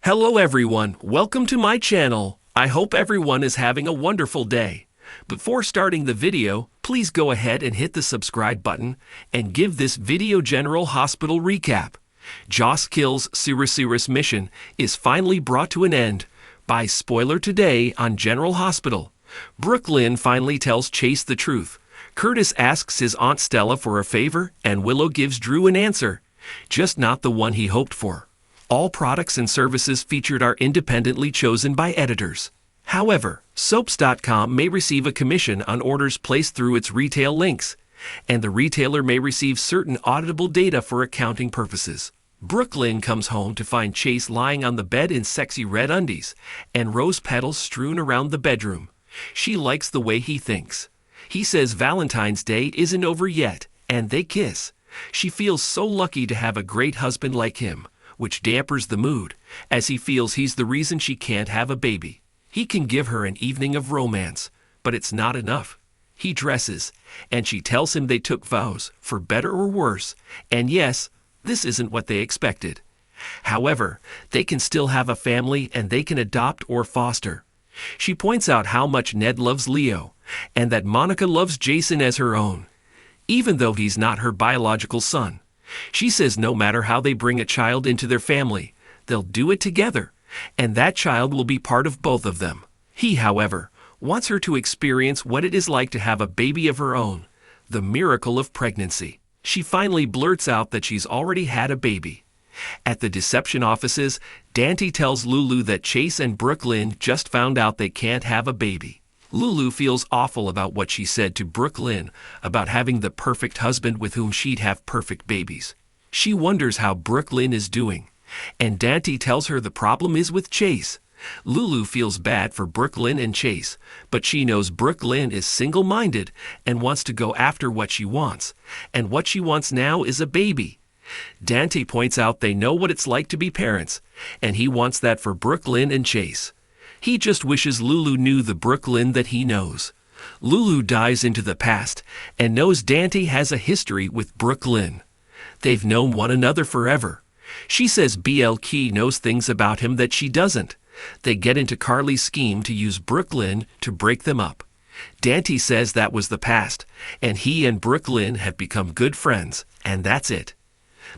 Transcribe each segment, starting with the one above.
Hello everyone, welcome to my channel. I hope everyone is having a wonderful day. Before starting the video, please go ahead and hit the subscribe button and give this video General Hospital recap. Joss Kill's Cyrus mission is finally brought to an end by spoiler today on General Hospital. Brooklyn finally tells Chase the truth. Curtis asks his Aunt Stella for a favor and Willow gives Drew an answer, just not the one he hoped for. All products and services featured are independently chosen by editors. However, Soaps.com may receive a commission on orders placed through its retail links, and the retailer may receive certain auditable data for accounting purposes. Brooklyn comes home to find Chase lying on the bed in sexy red undies and rose petals strewn around the bedroom. She likes the way he thinks. He says Valentine's Day isn't over yet, and they kiss. She feels so lucky to have a great husband like him, which dampers the mood, as he feels he's the reason she can't have a baby. He can give her an evening of romance, but it's not enough. He dresses, and she tells him they took vows, for better or worse, and yes, this isn't what they expected. However, they can still have a family and they can adopt or foster. She points out how much Ned loves Leo, and that Monica loves Jason as her own, even though he's not her biological son. She says no matter how they bring a child into their family, they'll do it together, and that child will be part of both of them. He, however, wants her to experience what it is like to have a baby of her own, the miracle of pregnancy. She finally blurts out that she's already had a baby. At the deception offices, Dante tells Lulu that Chase and Brooklyn just found out they can't have a baby. Lulu feels awful about what she said to Brooklyn about having the perfect husband with whom she'd have perfect babies. She wonders how Brooklyn is doing, and Dante tells her the problem is with Chase. Lulu feels bad for Brooklyn and Chase, but she knows Brooklyn is single-minded and wants to go after what she wants, and what she wants now is a baby. Dante points out they know what it's like to be parents, and he wants that for Brooklyn and Chase. He just wishes Lulu knew the Brooklyn that he knows. Lulu dives into the past and knows Dante has a history with Brooklyn. They've known one another forever. She says BL Key knows things about him that she doesn't. They get into Carly's scheme to use Brooklyn to break them up. Dante says that was the past, and he and Brooklyn have become good friends, and that's it.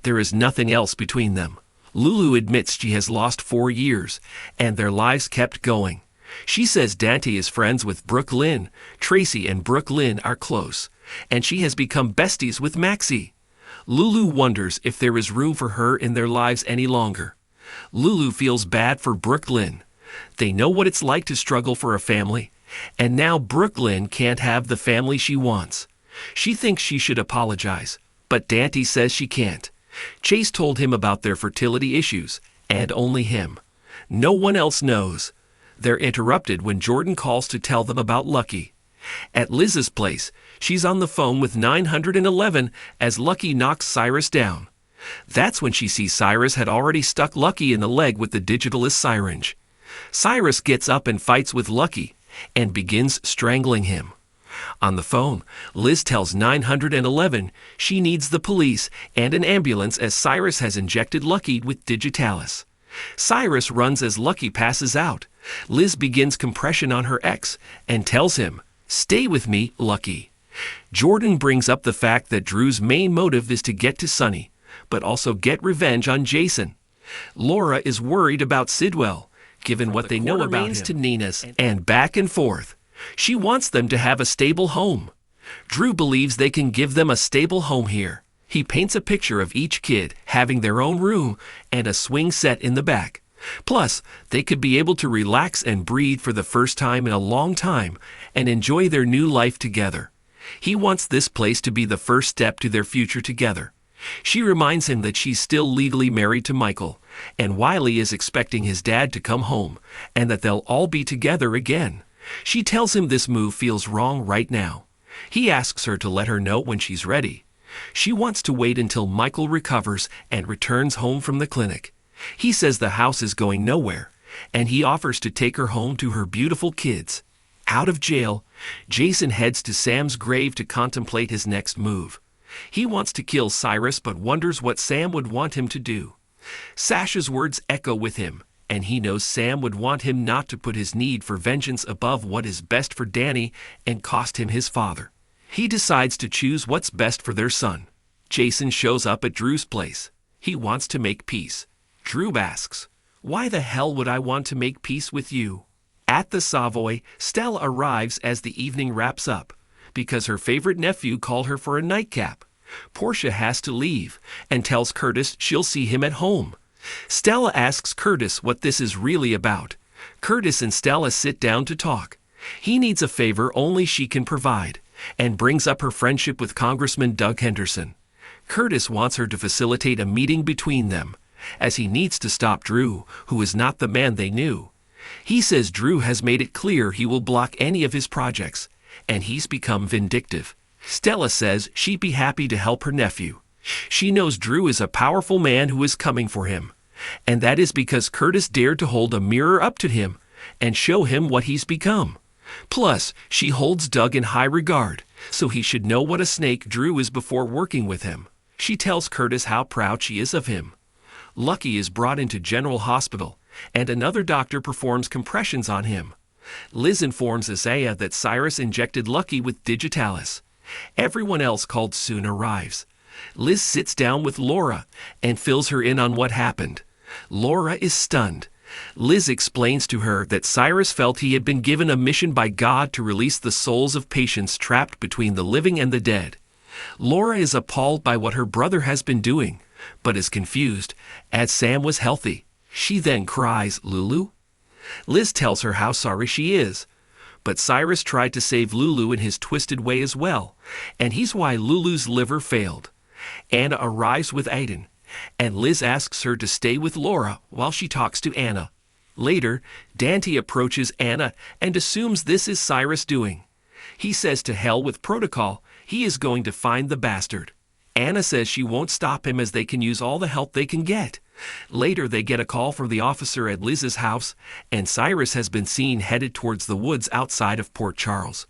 There is nothing else between them. Lulu admits she has lost 4 years, and their lives kept going. She says Dante is friends with Brooklyn. Tracy and Brooklyn are close, and she has become besties with Maxie. Lulu wonders if there is room for her in their lives any longer. Lulu feels bad for Brooklyn. They know what it's like to struggle for a family, and now Brooklyn can't have the family she wants. She thinks she should apologize, but Dante says she can't. Chase told him about their fertility issues, and only him. No one else knows. They're interrupted when Jordan calls to tell them about Lucky. At Liz's place, she's on the phone with 911 as Lucky knocks Cyrus down. That's when she sees Cyrus had already stuck Lucky in the leg with the Digitalist syringe. Cyrus gets up and fights with Lucky, and begins strangling him. On the phone, Liz tells 911 she needs the police and an ambulance as Cyrus has injected Lucky with Digitalis. Cyrus runs as Lucky passes out. Liz begins compression on her ex and tells him, "Stay with me, Lucky." Jordan brings up the fact that Drew's main motive is to get to Sunny, but also get revenge on Jason. Laura is worried about Sidwell, given what they know about him. To Nina's and back and forth. She wants them to have a stable home. Drew believes they can give them a stable home here. He paints a picture of each kid having their own room and a swing set in the back. Plus, they could be able to relax and breathe for the first time in a long time and enjoy their new life together. He wants this place to be the first step to their future together. She reminds him that she's still legally married to Michael, and Wiley is expecting his dad to come home, and that they'll all be together again. She tells him this move feels wrong right now. He asks her to let her know when she's ready. She wants to wait until Michael recovers and returns home from the clinic. He says the house is going nowhere, and he offers to take her home to her beautiful kids. Out of jail, Jason heads to Sam's grave to contemplate his next move. He wants to kill Cyrus but wonders what Sam would want him to do. Sasha's words echo with him, and he knows Sam would want him not to put his need for vengeance above what is best for Danny and cost him his father. He decides to choose what's best for their son. Jason shows up at Drew's place. He wants to make peace. Drew asks, "Why the hell would I want to make peace with you?" At the Savoy, Stella arrives as the evening wraps up, because her favorite nephew called her for a nightcap. Portia has to leave and tells Curtis she'll see him at home. Stella asks Curtis what this is really about. Curtis and Stella sit down to talk. He needs a favor only she can provide, and brings up her friendship with Congressman Doug Henderson. Curtis wants her to facilitate a meeting between them, as he needs to stop Drew, who is not the man they knew. He says Drew has made it clear he will block any of his projects, and he's become vindictive. Stella says she'd be happy to help her nephew. She knows Drew is a powerful man who is coming for him, and that is because Curtis dared to hold a mirror up to him and show him what he's become. Plus, she holds Doug in high regard, so he should know what a snake Drew is before working with him. She tells Curtis how proud she is of him. Lucky is brought into General Hospital, and another doctor performs compressions on him. Liz informs Isaiah that Cyrus injected Lucky with digitalis. Everyone else called soon arrives. Liz sits down with Laura and fills her in on what happened. Laura is stunned. Liz explains to her that Cyrus felt he had been given a mission by God to release the souls of patients trapped between the living and the dead. Laura is appalled by what her brother has been doing, but is confused, as Sam was healthy. She then cries, "Lulu?" Liz tells her how sorry she is, but Cyrus tried to save Lulu in his twisted way as well, and he's why Lulu's liver failed. Anna arrives with Aiden, and Liz asks her to stay with Laura while she talks to Anna. Later, Dante approaches Anna and assumes this is Cyrus doing. He says to hell with protocol, he is going to find the bastard. Anna says she won't stop him as they can use all the help they can get. Later, they get a call from the officer at Liz's house, and Cyrus has been seen headed towards the woods outside of Port Charles.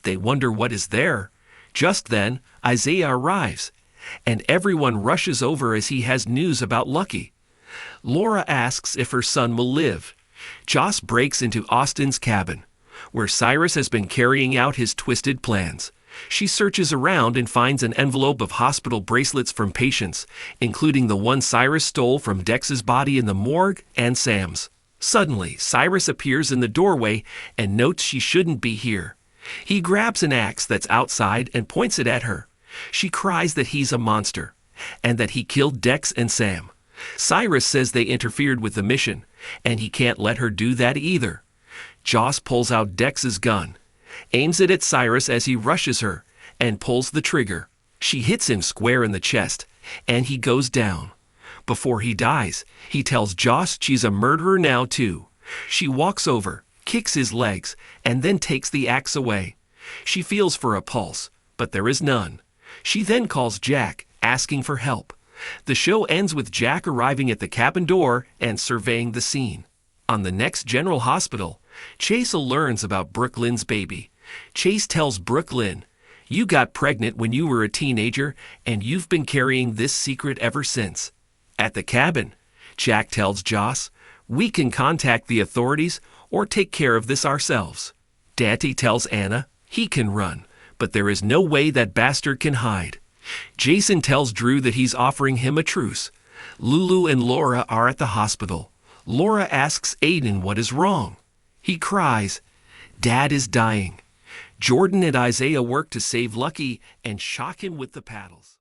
They wonder what is there. Just then, Isaiah arrives, and everyone rushes over as he has news about Lucky. Laura asks if her son will live. Joss breaks into Austin's cabin, where Cyrus has been carrying out his twisted plans. She searches around and finds an envelope of hospital bracelets from patients, including the one Cyrus stole from Dex's body in the morgue and Sam's. Suddenly, Cyrus appears in the doorway and notes she shouldn't be here. He grabs an axe that's outside and points it at her. She cries that he's a monster, and that he killed Dex and Sam. Cyrus says they interfered with the mission, and he can't let her do that either. Joss pulls out Dex's gun, aims it at Cyrus as he rushes her, and pulls the trigger. She hits him square in the chest, and he goes down. Before he dies, he tells Joss she's a murderer now too. She walks over, kicks his legs, and then takes the axe away. She feels for a pulse, but there is none. She then calls Jack, asking for help. The show ends with Jack arriving at the cabin door and surveying the scene. On the next General Hospital, Chase learns about Brooklyn's baby. Chase tells Brooklyn, "You got pregnant when you were a teenager, and you've been carrying this secret ever since." At the cabin, Jack tells Joss, "We can contact the authorities or take care of this ourselves." Dante tells Anna he can run, but there is no way that bastard can hide. Jason tells Drew that he's offering him a truce. Lulu and Laura are at the hospital. Laura asks Aiden what is wrong. He cries, "Dad is dying." Jordan and Isaiah work to save Lucky and shock him with the paddles.